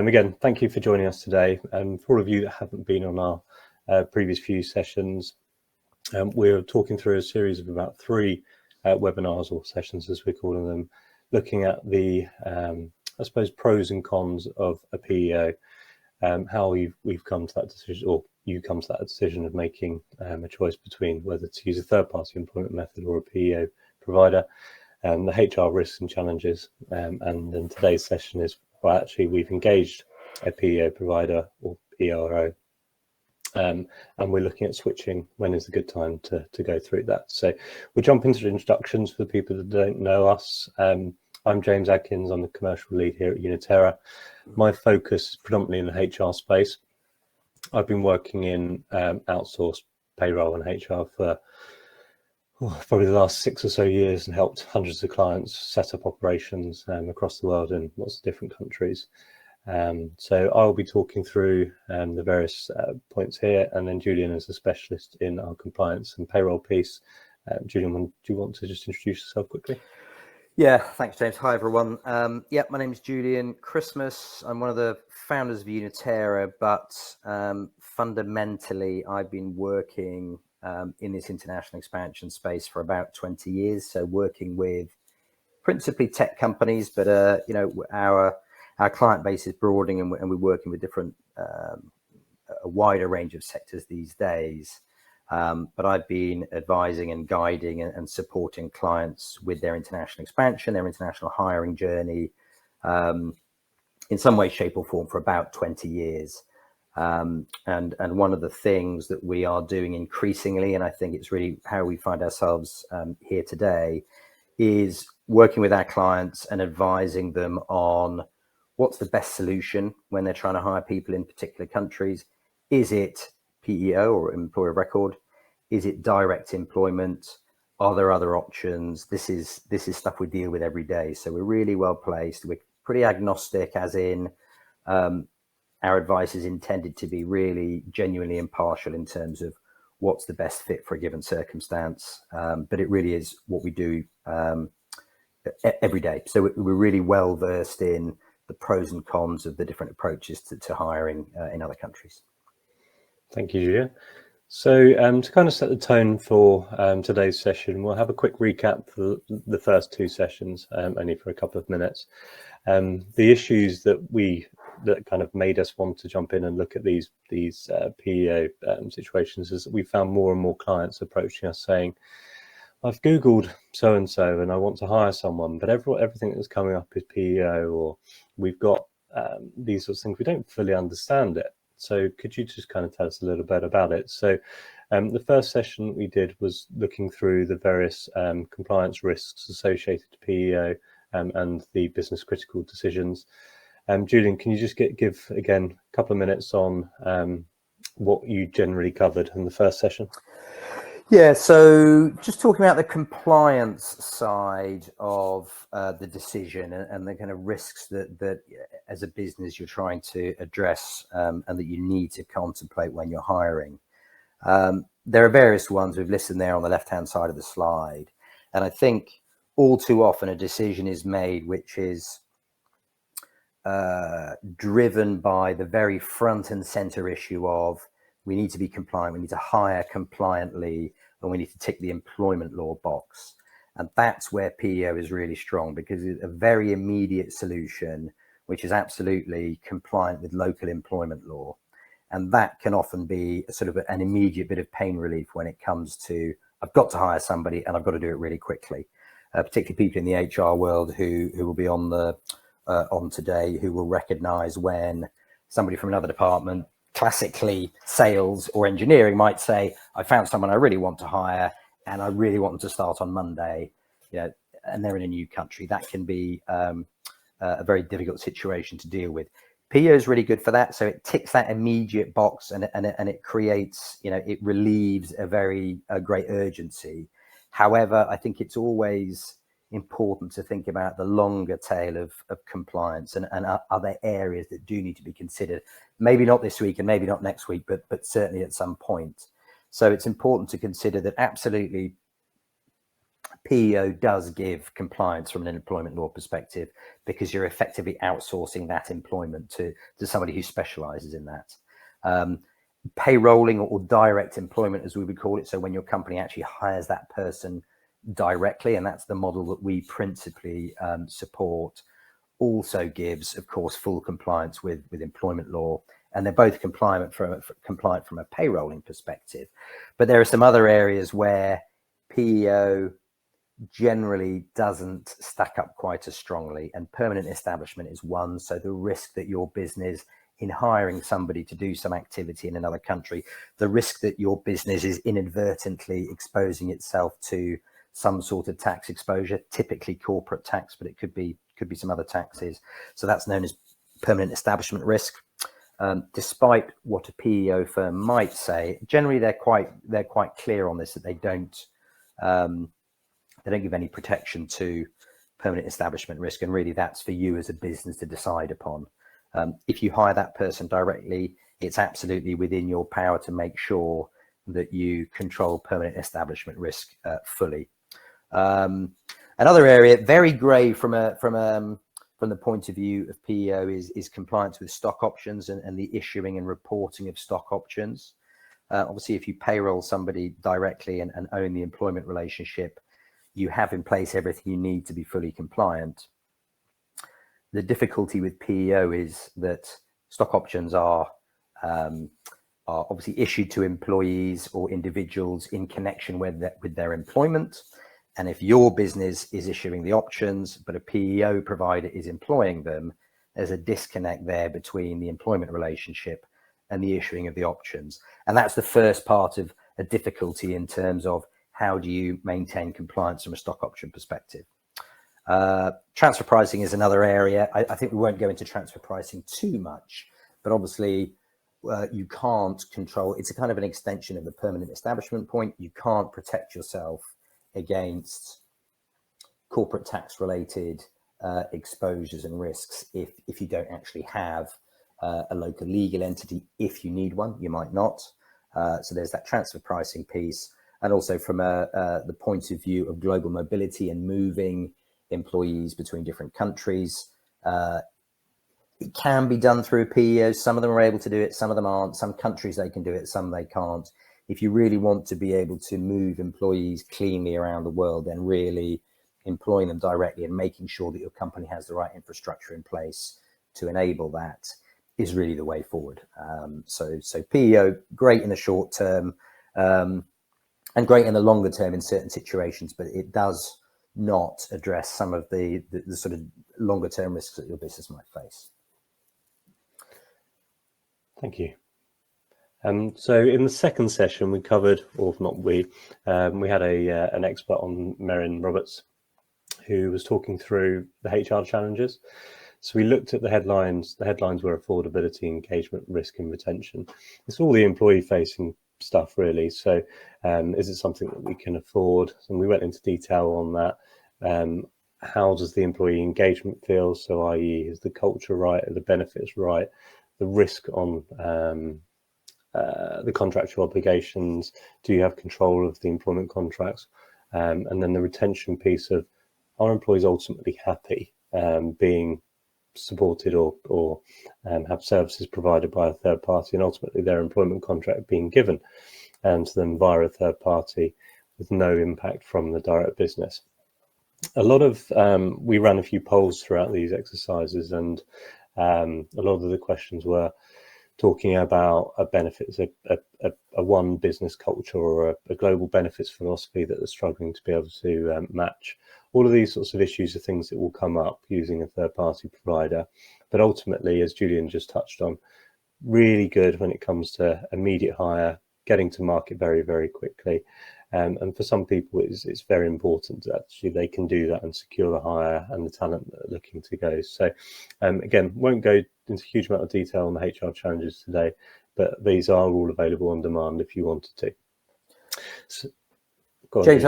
And again, thank you for joining us today. For all of you that haven't been on our previous few sessions, we're talking through a series of about 3 webinars or sessions, as we're calling them, looking at the, I suppose, pros and cons of a PEO, how we've come to that decision, or you come to that decision of making a choice between whether to use a third-party employment method or a PEO provider, the HR risks and challenges. And then today's session is, well, actually, we've engaged a PEO provider or ERO, and we're looking at switching. When is a good time to go through that? So we'll jump into the introductions for the people that don't know us. I'm James Adkins. I'm the commercial lead here at UnaTerra. My focus is predominantly in the HR space. I've been working in outsourced payroll and HR for probably the last 6 or so years, and helped hundreds of clients set up operations across the world in lots of different countries. So I'll be talking through the various points here, and then Julian is a specialist in our compliance and payroll piece. Julian, do you want to just introduce yourself quickly? Yeah, thanks, James. Hi, everyone. My name is Julian Christmas. I'm one of the founders of UnaTerra, but fundamentally, I've been working in this international expansion space for about 20 years. So working with principally tech companies, but our client base is broadening, and we're working with different a wider range of sectors these days. But I've been advising and guiding and supporting clients with their international expansion, their international hiring journey, in some way, shape or form for about 20 years. And one of the things that we are doing increasingly, and I think it's really how we find ourselves here today, is working with our clients and advising them on what's the best solution when they're trying to hire people in particular countries. Is it PEO or employer of record? Is it direct employment? Are there other options? This is stuff we deal with every day. So we're really well placed. We're pretty agnostic, as in our advice is intended to be really genuinely impartial in terms of what's the best fit for a given circumstance. But it really is what we do every day. So we're really well versed in the pros and cons of the different approaches to hiring in other countries. Thank you, Julia. So to kind of set the tone for today's session, we'll have a quick recap for the first 2 sessions, only for a couple of minutes. The issues that kind of made us want to jump in and look at these PEO situations is that we found more and more clients approaching us saying, I've Googled so-and-so and I want to hire someone, but everything that's coming up is PEO, or we've got these sorts of things. We don't fully understand it. So could you just kind of tell us a little bit about it? So the first session we did was looking through the various compliance risks associated to PEO and the business critical decisions. Julian, can you just give again a couple of minutes on what you generally covered in the first session? Yeah, so just talking about the compliance side of the decision and the kind of risks that as a business you're trying to address and that you need to contemplate when you're hiring. There are various ones we've listed there on the left-hand side of the slide. And I think all too often a decision is made which is driven by the very front and center issue of we need to be compliant, we need to hire compliantly, and we need to tick the employment law box. And that's where PEO is really strong, because it's a very immediate solution, which is absolutely compliant with local employment law. And that can often be a sort of an immediate bit of pain relief when it comes to, I've got to hire somebody and I've got to do it really quickly. Particularly people in the HR world who will be on today, who will recognize when somebody from another department, classically sales or engineering, might say, I found someone I really want to hire and I really want them to start on Monday, and they're in a new country. That can be a very difficult situation to deal with. PEO is really good for that. So it ticks that immediate box and it creates, it relieves a great urgency. However, I think it's always important to think about the longer tail of compliance and other areas that do need to be considered. Maybe not this week and maybe not next week, but certainly at some point. So it's important to consider that absolutely PEO does give compliance from an employment law perspective, because you're effectively outsourcing that employment to somebody who specializes in that. Payrolling, or direct employment as we would call it, so when your company actually hires that person directly, and that's the model that we principally support, also gives, of course, full compliance with employment law, and they're both compliant from a payrolling perspective. But there are some other areas where PEO generally doesn't stack up quite as strongly, and permanent establishment is one. So the risk that your business, in hiring somebody to do some activity in another country, the risk that your business is inadvertently exposing itself to some sort of tax exposure, typically corporate tax, but it could be some other taxes. So that's known as permanent establishment risk. Despite what a PEO firm might say, generally they're quite clear on this, that they don't give any protection to permanent establishment risk, and really that's for you as a business to decide upon. If you hire that person directly, it's absolutely within your power to make sure that you control permanent establishment risk fully. Another area, very grey from the point of view of PEO, is compliance with stock options and the issuing and reporting of stock options. Obviously, if you payroll somebody directly and own the employment relationship, you have in place everything you need to be fully compliant. The difficulty with PEO is that stock options are obviously issued to employees or individuals in connection with their employment. And if your business is issuing the options, but a PEO provider is employing them, there's a disconnect there between the employment relationship and the issuing of the options. And that's the first part of a difficulty in terms of how do you maintain compliance from a stock option perspective. Transfer pricing is another area. I think we won't go into transfer pricing too much, but obviously you can't control, it's a kind of an extension of the permanent establishment point. You can't protect yourself against corporate tax related exposures and risks if you don't actually have a local legal entity. If you need one, you might not. So there's that transfer pricing piece. And also from the point of view of global mobility and moving employees between different countries, it can be done through PEOs. Some of them are able to do it, some of them aren't. Some countries they can do it, some they can't. If you really want to be able to move employees cleanly around the world, then really employing them directly and making sure that your company has the right infrastructure in place to enable that is really the way forward. So PEO, great in the short term, and great in the longer term in certain situations, but it does not address some of the sort of longer term risks that your business might face. Thank you. So in the second session, we covered, or not we had an expert on, Merrin Roberts, who was talking through the HR challenges. So we looked at the headlines. The headlines were affordability, engagement, risk, and retention. It's all the employee-facing stuff, really. So is it something that we can afford? And we went into detail on that. How does the employee engagement feel? So i.e., is the culture right? Are the benefits right? The risk on the contractual obligations, do you have control of the employment contracts? And then the retention piece of, are employees ultimately happy being supported or have services provided by a third party, and ultimately their employment contract being given to them via a third party with no impact from the direct business. A lot of we ran a few polls throughout these exercises, and a lot of the questions were talking about a benefits, a one business culture or a global benefits philosophy that they're struggling to be able to match. All of these sorts of issues are things that will come up using a third party provider. But ultimately, as Julian just touched on, really good when it comes to immediate hire, getting to market very, very quickly. And for some people, it's very important that actually they can do that and secure the hire and the talent that are looking to go. So again, won't go into a huge amount of detail on the HR challenges today, but these are all available on demand if you wanted to. So, James,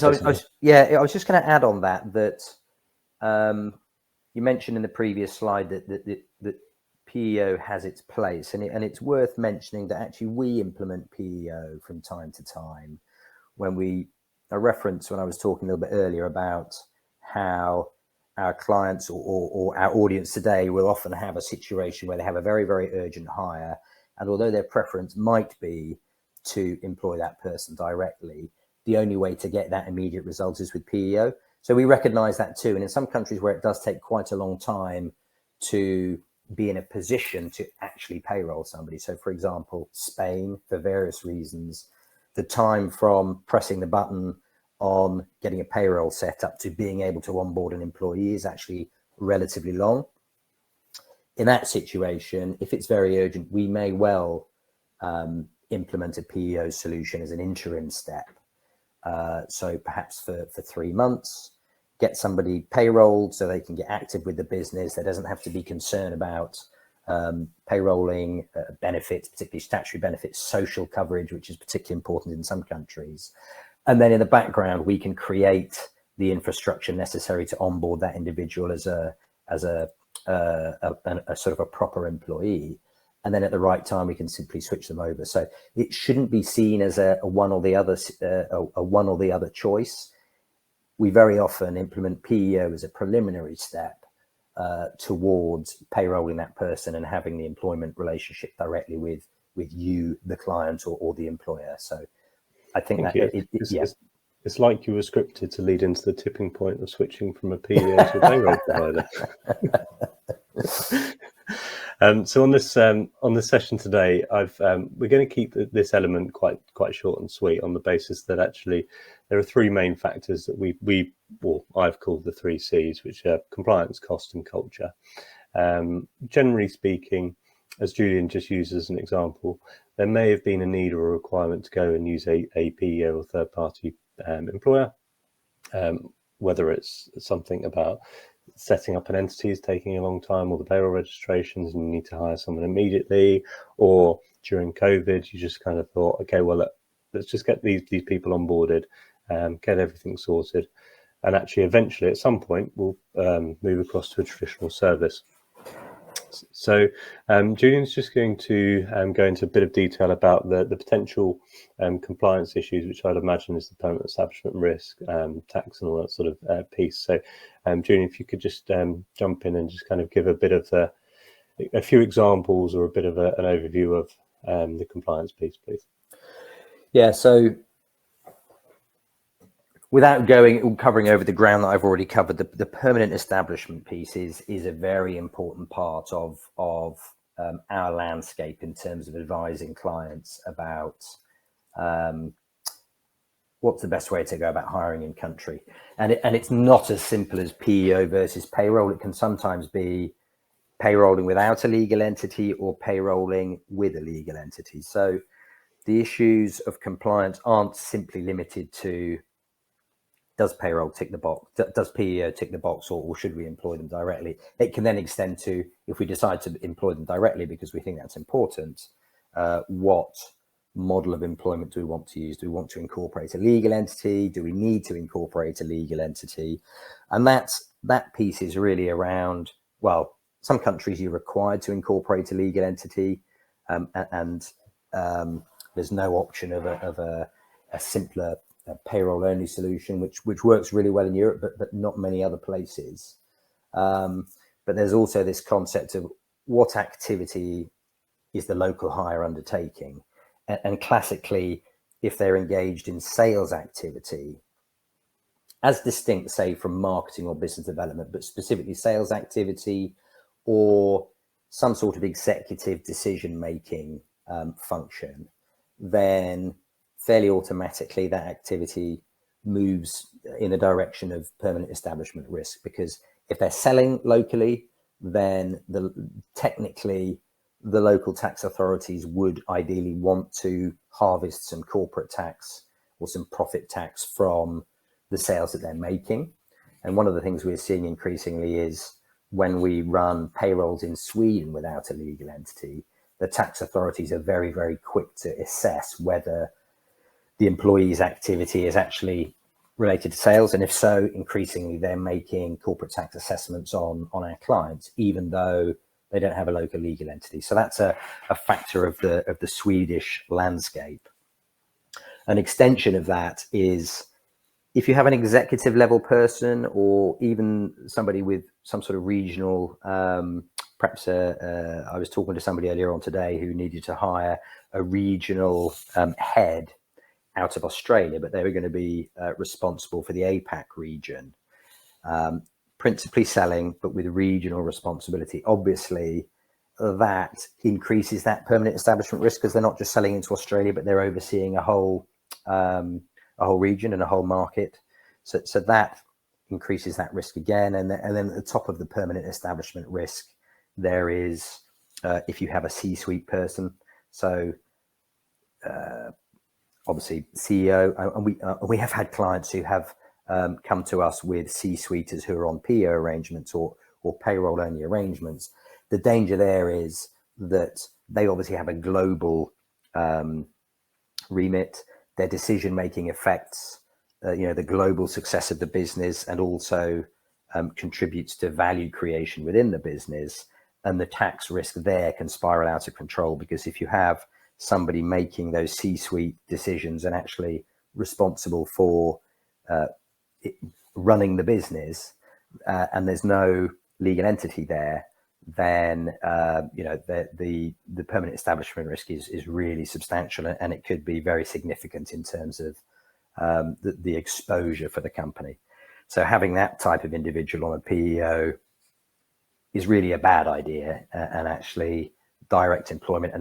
I was just going to add on that you mentioned in the previous slide that PEO has its place, and it's worth mentioning that actually we implement PEO from time to time when we a reference when I was talking a little bit earlier about how our clients or our audience today will often have a situation where they have a very, very urgent hire. And although their preference might be to employ that person directly, the only way to get that immediate result is with PEO. So we recognize that too. And in some countries where it does take quite a long time to be in a position to actually payroll somebody. So for example, Spain, for various reasons, the time from pressing the button on getting a payroll set up to being able to onboard an employee is actually relatively long. In that situation, if it's very urgent, we may well implement a PEO solution as an interim step. So perhaps for 3 months, get somebody payrolled so they can get active with the business. There doesn't have to be concern about payrolling benefits, particularly statutory benefits, social coverage, which is particularly important in some countries. And then in the background, we can create the infrastructure necessary to onboard that individual as a sort of a proper employee. And then at the right time, we can simply switch them over. So it shouldn't be seen as a one or the other choice. We very often implement PEO as a preliminary step towards payrolling that person and having the employment relationship directly with you, the client, or the employer. So I think that it's like you were scripted to lead into the tipping point of switching from a PEO to a payroll provider. So on this session today, we're going to keep this element quite short and sweet, on the basis that actually there are three main factors that I've called the 3 C's, which are compliance, cost, and culture. Generally speaking, as Julian just used as an example, there may have been a need or a requirement to go and use a PEO or third-party employer, whether it's something about setting up an entity is taking a long time, or the payroll registrations and you need to hire someone immediately, or during COVID you just kind of thought, okay, well, let's just get these people onboarded, get everything sorted, and actually eventually at some point we'll move across to a traditional service. So Julian's just going to go into a bit of detail about the potential compliance issues, which I'd imagine is the permanent establishment risk, tax and all that sort of piece. So Julian, if you could just jump in and just kind of give a bit of a few examples or a bit of an overview of the compliance piece, please. Yeah, so without covering over the ground that I've already covered, the permanent establishment piece is a very important part of our landscape in terms of advising clients about what's the best way to go about hiring in country. And it's not as simple as PEO versus payroll. It can sometimes be payrolling without a legal entity or payrolling with a legal entity. So the issues of compliance aren't simply limited to, does payroll tick the box? Does PEO tick the box, or should we employ them directly? It can then extend to, if we decide to employ them directly because we think that's important, what model of employment do we want to use? Do we want to incorporate a legal entity? Do we need to incorporate a legal entity? And that piece is really around, well, some countries you're required to incorporate a legal entity, and there's no option of a simpler payroll only solution, which works really well in Europe, but not many other places. But there's also this concept of what activity is the local hire undertaking, and classically, if they're engaged in sales activity, as distinct, say, from marketing or business development, but specifically sales activity or some sort of executive decision-making function, then fairly automatically that activity moves in the direction of permanent establishment risk, because if they're selling locally, then technically the local tax authorities would ideally want to harvest some corporate tax or some profit tax from the sales that they're making. And one of the things we're seeing increasingly is when we run payrolls in Sweden without a legal entity, the tax authorities are very, very quick to assess whether the employee's activity is actually related to sales. And if so, increasingly they're making corporate tax assessments on our clients, even though they don't have a local legal entity. So that's a factor of the Swedish landscape. An extension of that is If you have an executive level person, or even somebody with some sort of regional, perhaps I was talking to somebody earlier on today who needed to hire a regional head out of Australia, but they were going to be responsible for the APAC region, principally selling, but with regional responsibility. Obviously, that increases that permanent establishment risk, because they're not just selling into Australia, but they're overseeing a whole region and a whole market. So that increases that risk again. And then at the top of the permanent establishment risk, there is if you have a C-suite person. So obviously CEO, and we have had clients who have come to us with C-suiters who are on PEO arrangements or payroll only arrangements. The danger there is that they obviously have a global remit. Their decision-making affects the global success of the business, and also contributes to value creation within the business. And the tax risk there can spiral out of control, because if you have somebody making those C-suite decisions and actually responsible for running the business, and there's no legal entity there, then the permanent establishment risk is really substantial, and it could be very significant in terms of the exposure for the company. So having that type of individual on a PEO is really a bad idea, and actually direct employment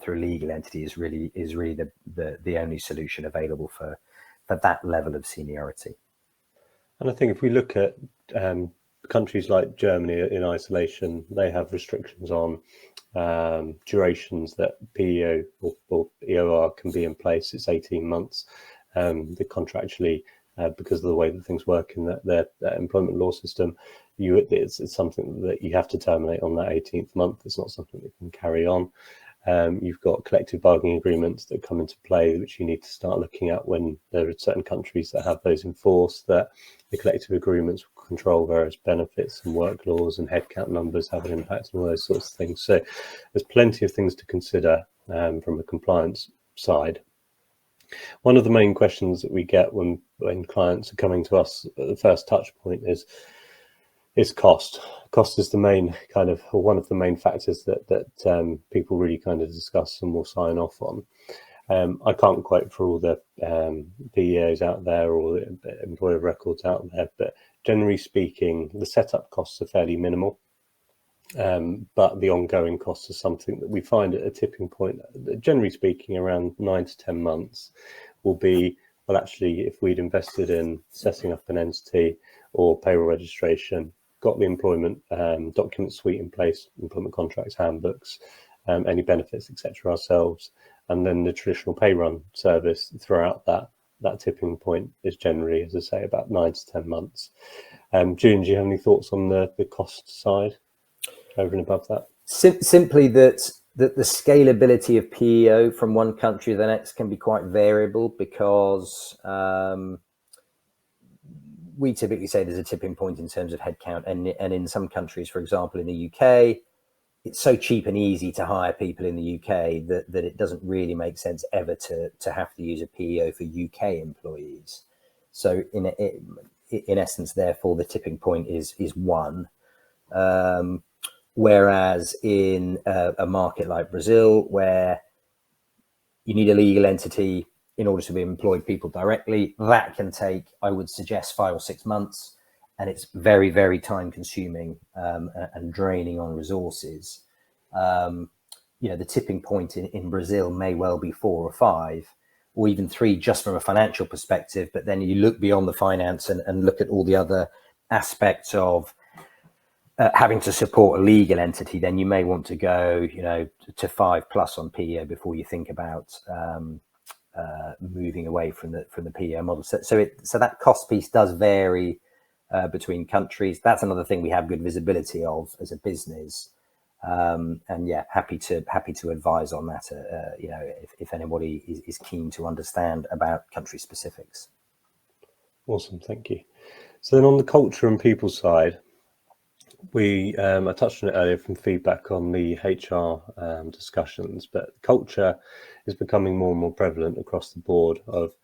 through a legal entity is really the only solution available for that level of seniority. And I think if we look at countries like Germany in isolation, they have restrictions on durations that PEO or EOR can be in place. It's 18 months. They contractually, because of the way that things work in their employment law system, it's something that you have to terminate on that 18th month. It's not something that can carry on. You've got collective bargaining agreements that come into play, which you need to start looking at when there are certain countries that have those enforced, that the collective agreements will control various benefits and work laws, and headcount numbers have an impact on all those sorts of things. So there's plenty of things to consider from a compliance side. One of the main questions that we get when clients are coming to us at the first touch point is cost. Cost is the main kind of, or one of the main factors that people really kind of discuss and will sign off on. I can't quote for all the PEOs out there or the employer records out there, but generally speaking, the setup costs are fairly minimal. But the ongoing costs are something that we find at a tipping point, generally speaking, around 9 to 10 months will be, well, actually, if we'd invested in setting up an entity or payroll registration, got the employment document suite in place, employment contracts, handbooks, any benefits, etc. ourselves, and then the traditional pay run service throughout that tipping point is generally, as I say, about 9 to 10 months. Julian, do you have any thoughts on the cost side over and above that? Simply that the scalability of PEO from one country to the next can be quite variable, because we typically say there's a tipping point in terms of headcount, and in some countries, for example, in the UK, it's so cheap and easy to hire people in the UK that it doesn't really make sense ever to have to use a PEO for UK employees. So in essence, therefore, the tipping point is one. Whereas in a market like Brazil, where you need a legal entity in order to be employed people directly, that can take, I would suggest, 5 or 6 months, and it's very, very time consuming and draining on resources. The tipping point in Brazil may well be 4 or 5 or even 3 just from a financial perspective, but then you look beyond the finance and look at all the other aspects of having to support a legal entity, then you may want to go, to 5+ on PEO before you think about moving away from the PEO model. So that cost piece does vary between countries. That's another thing we have good visibility of as a business, and yeah, happy to advise on that. If anybody is keen to understand about country specifics. Awesome, thank you. So then on the culture and people side, I touched on it earlier from feedback on the HR discussions, but culture is becoming more and more prevalent across the board of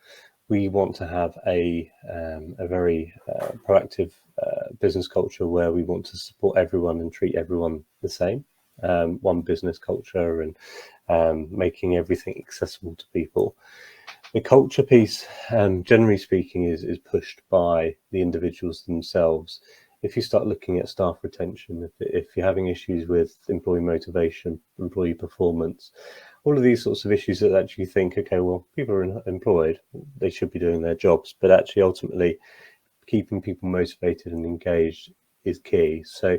we want to have a very proactive business culture where we want to support everyone and treat everyone the same. One business culture and making everything accessible to people. The culture piece, generally speaking, is pushed by the individuals themselves. If you start looking at staff retention, if you're having issues with employee motivation, employee performance, all of these sorts of issues that actually think, okay, well, people are employed, they should be doing their jobs, but actually ultimately keeping people motivated and engaged is key. So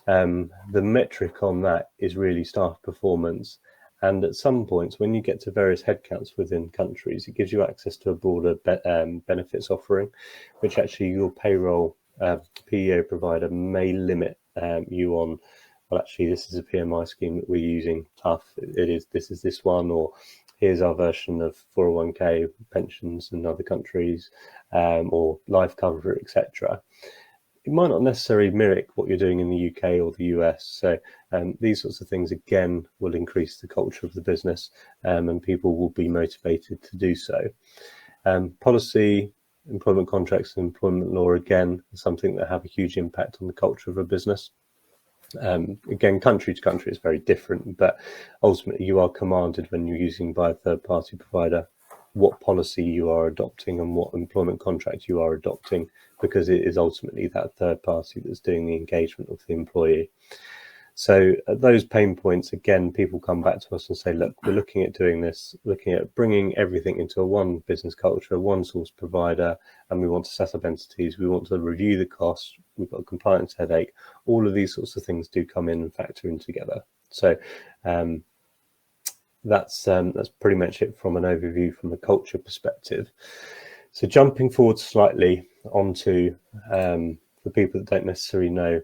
the metric on that is really staff performance. And at some points, when you get to various headcounts within countries, it gives you access to a broader benefits offering, which actually your payroll PEO provider may limit you on, well, actually, this is a PMI scheme that we're using, tough, this is this one, or here's our version of 401k pensions in other countries, or life cover, etc. It might not necessarily mimic what you're doing in the UK or the US. So these sorts of things, again, will increase the culture of the business, and people will be motivated to do so. Policy, employment contracts and employment law, again, is something that have a huge impact on the culture of a business. Again, country to country is very different, but ultimately you are commanded when you're using by a third-party provider what policy you are adopting and what employment contract you are adopting, because it is ultimately that third party that's doing the engagement of the employee. So at those pain points, again, people come back to us and say, look, we're looking at doing this, looking at bringing everything into a one business culture, one source provider, and we want to set up entities, we want to review the costs, we've got a compliance headache. All of these sorts of things do come in and factor in together. So that's pretty much it from an overview from a culture perspective. So jumping forward slightly onto the people that don't necessarily know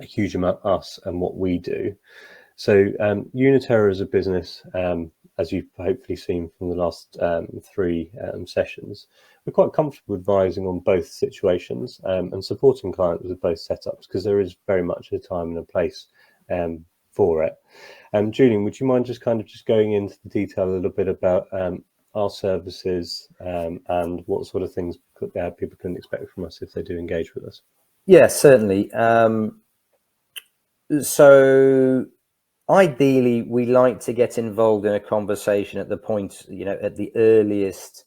a huge amount us and what we do. So UnaTerra as a business, as you've hopefully seen from the last three sessions, we're quite comfortable advising on both situations and supporting clients with both setups, because there is very much a time and a place for it. Julian, would you mind just going into the detail a little bit about our services and what sort of things people can expect from us if they do engage with us? Yeah, certainly. So ideally, we like to get involved in a conversation at the point, at the earliest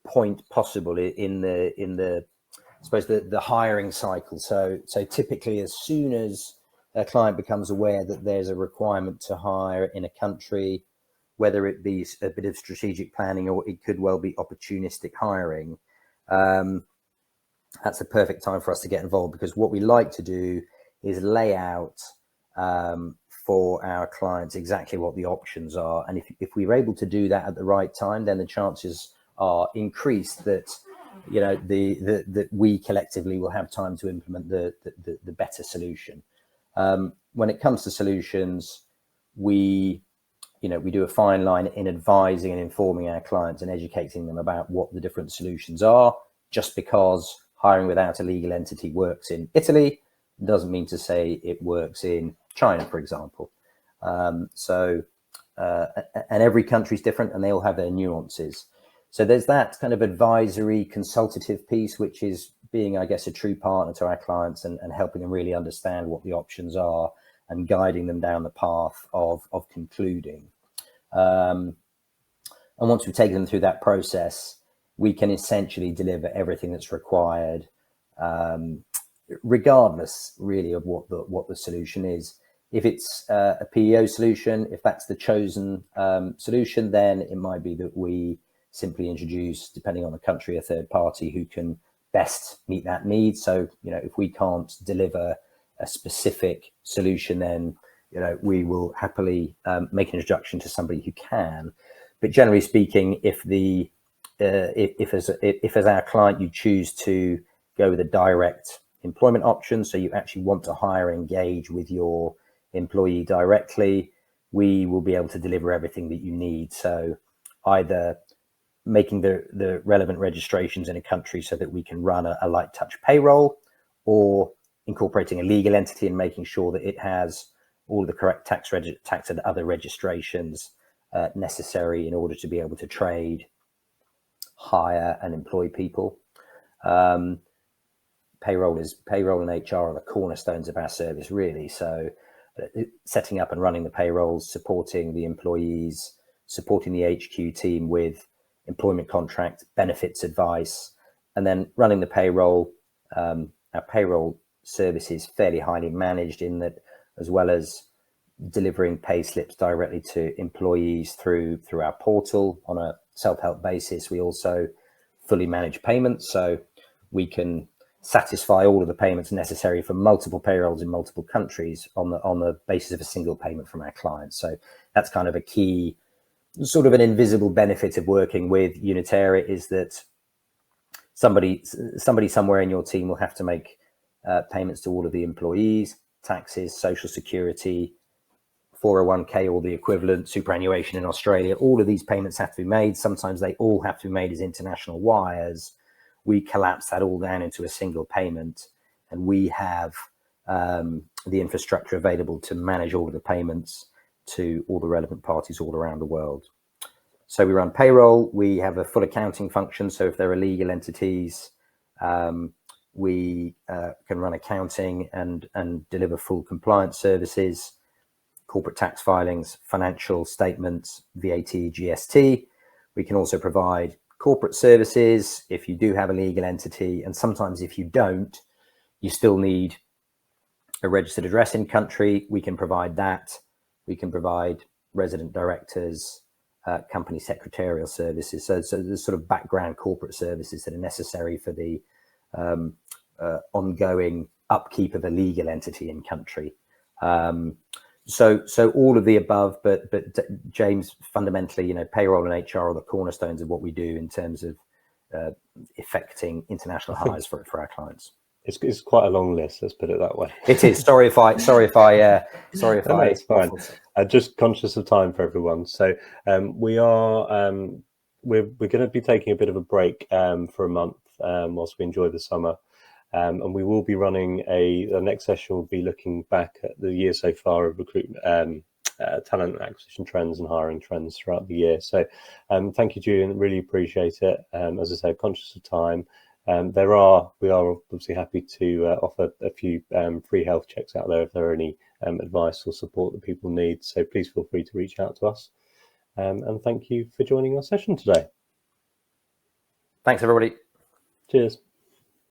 point possible in the I suppose the hiring cycle. So typically, as soon as a client becomes aware that there's a requirement to hire in a country, whether it be a bit of strategic planning or it could well be opportunistic hiring, that's a perfect time for us to get involved, because what we like to do is lay out for our clients exactly what the options are. And if we're able to do that at the right time, then the chances are increased that that we collectively will have time to implement the better solution. When it comes to solutions, we do a fine line in advising and informing our clients and educating them about what the different solutions are. Just because hiring without a legal entity works in Italy doesn't mean to say it works in China, for example. And every country is different and they all have their nuances. So there's that kind of advisory consultative piece, which is being, I guess, a true partner to our clients and helping them really understand what the options are and guiding them down the path of concluding. And once we've taken them through that process, we can essentially deliver everything that's required, regardless really of what the solution is. If it's a PEO solution, if that's the chosen solution, then it might be that we simply introduce, depending on the country, a third party who can best meet that need. So, if we can't deliver a specific solution, then, we will happily make an introduction to somebody who can. But generally speaking, if as our client, you choose to go with a direct employment option, so you actually want to hire, engage with your employee directly, we will be able to deliver everything that you need. So either making the relevant registrations in a country so that we can run a light touch payroll, or incorporating a legal entity and making sure that it has all of the correct tax and other registrations necessary in order to be able to trade hire and employ people. Payroll and HR are the cornerstones of our service, really. So setting up and running the payrolls, supporting the employees, supporting the HQ team with employment contract, benefits advice, and then running the payroll. Our payroll service is fairly highly managed in that, as well as delivering pay slips directly to employees through our portal on a self-help basis, we also fully manage payments, so we can satisfy all of the payments necessary for multiple payrolls in multiple countries on the basis of a single payment from our clients. So that's kind of a key, sort of an invisible benefit of working with UnaTerra, is that somebody somewhere in your team will have to make payments to all of the employees, taxes, social security, 401k or the equivalent, superannuation in Australia. All of these payments have to be made. Sometimes they all have to be made as international wires. We collapse that all down into a single payment, and we have the infrastructure available to manage all of the payments to all the relevant parties all around the world. So we run payroll, we have a full accounting function. So if there are legal entities, we can run accounting and deliver full compliance services, corporate tax filings, financial statements, VAT, GST. We can also provide corporate services if you do have a legal entity, and sometimes if you don't, you still need a registered address in country. We can provide that. We can provide resident directors, company secretarial services. So there's sort of background corporate services that are necessary for the ongoing upkeep of a legal entity in country. So all of the above, but James, fundamentally, payroll and HR are the cornerstones of what we do in terms of effecting international hires for our clients. It's quite a long list. Let's put it that way. It is. Sorry if I. No, it's fine. Just conscious of time for everyone. So we're going to be taking a bit of a break for a month whilst we enjoy the summer. And we will be running the next session will be looking back at the year so far of recruitment, talent acquisition trends and hiring trends throughout the year. So thank you, Julian, really appreciate it. As I said, conscious of time. We are obviously happy to offer a few free health checks out there if there are any advice or support that people need. So please feel free to reach out to us. And thank you for joining our session today. Thanks, everybody. Cheers.